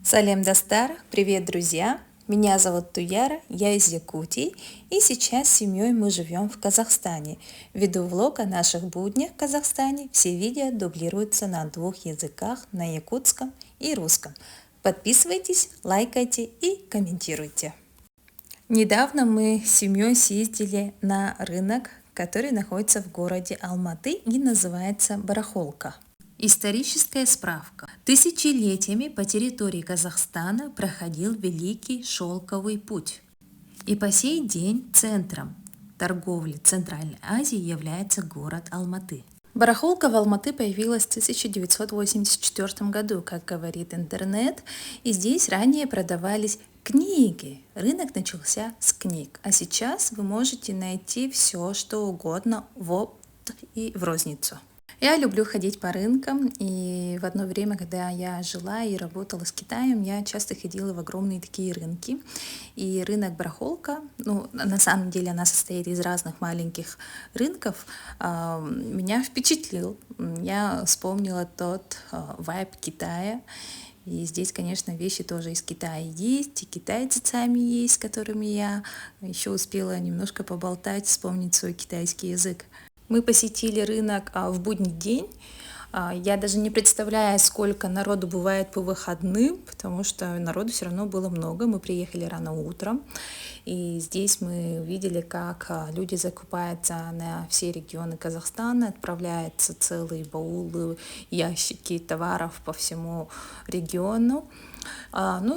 Салем Дастар, привет, друзья! Меня зовут Туяра, я из Якутии, и сейчас с семьей мы живем в Казахстане. Веду влог о наших буднях в Казахстане. Все видео дублируются на двух языках, на якутском и русском. Подписывайтесь, лайкайте и комментируйте. Недавно мы с семьей съездили на рынок, который находится в городе Алматы и называется Барахолка. Историческая справка. Тысячелетиями по территории Казахстана проходил Великий Шелковый путь. И по сей день центром торговли Центральной Азии является город Алматы. Барахолка в Алматы появилась в 1984 году, как говорит интернет, и здесь ранее продавались книги. Рынок начался с книг, а сейчас вы можете найти все, что угодно в опт и в розницу. Я люблю ходить по рынкам, и в одно время, когда я жила и работала с Китаем, я часто ходила в огромные такие рынки. И рынок Барахолка, на самом деле она состоит из разных маленьких рынков, меня впечатлил. Я вспомнила тот вайб Китая. И здесь, конечно, вещи тоже из Китая есть, и китайцы сами есть, с которыми я еще успела немножко поболтать, вспомнить свой китайский язык. Мы посетили рынок в будний день. Я даже не представляю, сколько народу бывает по выходным, потому что народу все равно было много. Мы приехали рано утром, и здесь мы видели, как люди закупаются на все регионы Казахстана, отправляются целые баулы, ящики товаров по всему региону.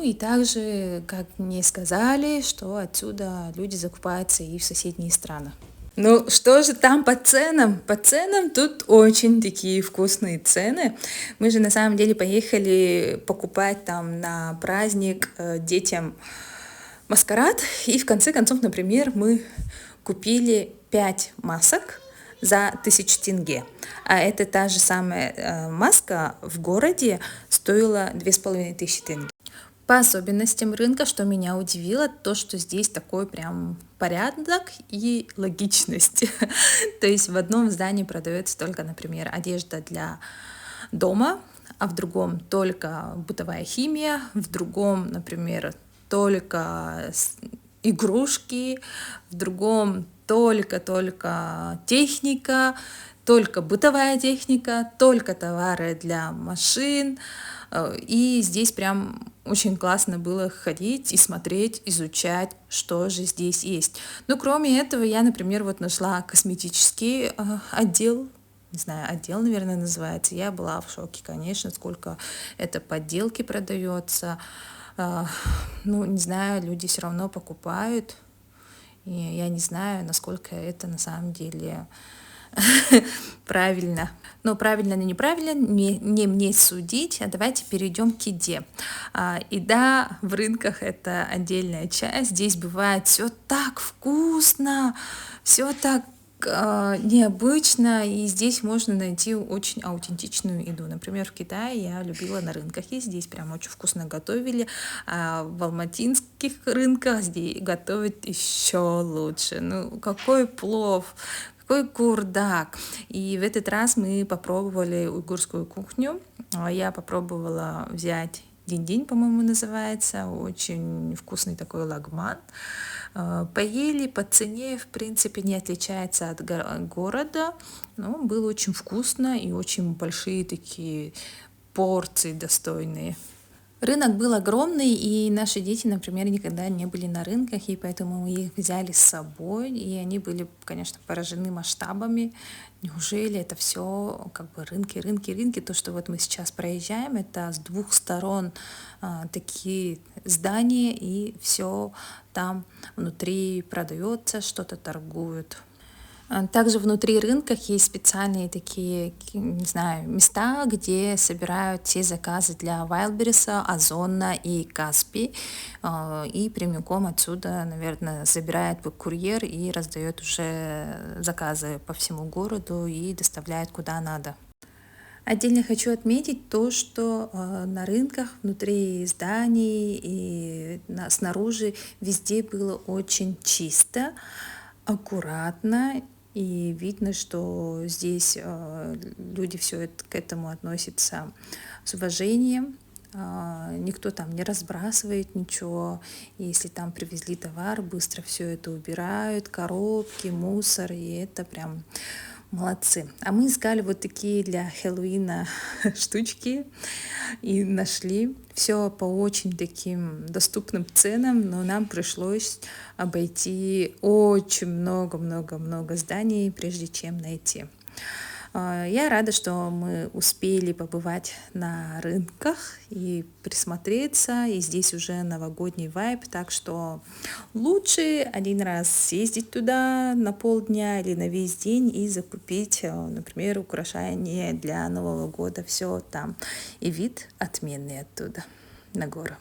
И также, как мне сказали, что отсюда люди закупаются и в соседние страны. Ну, что же там по ценам? По ценам тут очень такие вкусные цены. Мы же на самом деле поехали покупать там на праздник детям маскарад. И в конце концов, например, мы купили 5 масок за 1000 тенге. А это та же самая маска в городе стоила 2500 тенге. По особенностям рынка, что меня удивило, то, что здесь такой прям порядок и логичность. То есть в одном здании продается только, например, одежда для дома, а в другом только бытовая химия, в другом, например, только игрушки, в другом только техника, только бытовая техника, только товары для машин. И здесь прям очень классно было ходить и смотреть, изучать, что же здесь есть. Но кроме этого я, например, нашла косметический отдел. Не знаю, отдел, наверное, называется. Я была в шоке, конечно, сколько это подделки продается. Не знаю, люди все равно покупают. И я не знаю, насколько это на самом деле правильно. Но правильно или неправильно, не мне судить, а давайте перейдем к еде. Еда в рынках — это отдельная часть. Здесь бывает все так вкусно, все так необычно, и здесь можно найти очень аутентичную еду. Например, в Китае я любила на рынках, и здесь прям очень вкусно готовили, а в алматинских рынках здесь готовят еще лучше. Какой плов, какой курдак. И в этот раз мы попробовали уйгурскую кухню. Я попробовала взять динь-динь, по-моему, называется. Очень вкусный такой лагман. Поели по цене, в принципе, не отличается от города, но было очень вкусно и очень большие такие порции достойные. Рынок был огромный, и наши дети, например, никогда не были на рынках, и поэтому мы их взяли с собой, и они были, конечно, поражены масштабами. Неужели это все как бы рынки? То, что мы сейчас проезжаем, это с двух сторон такие здания, и все там внутри продается, что-то торгуют. Также внутри рынка есть специальные такие, не знаю, места, где собирают все заказы для Wildberries, Озона и Каспи. И прямиком отсюда, наверное, забирает курьер и раздает уже заказы по всему городу и доставляет куда надо. Отдельно хочу отметить то, что на рынках, внутри зданий и снаружи везде было очень чисто, аккуратно. И видно, что здесь люди все это к этому относятся с уважением. никто там не разбрасывает ничего. Если там привезли товар, быстро все это убирают, коробки, мусор, и это прям молодцы. А мы искали вот такие для Хэллоуина штучки и нашли все по очень таким доступным ценам, но нам пришлось обойти очень много зданий, прежде чем найти. Я рада, что мы успели побывать на рынках и присмотреться, и здесь уже новогодний вайб, так что лучше один раз съездить туда на полдня или на весь день и закупить, например, украшения для Нового года, все там. И вид отменный оттуда, на гору.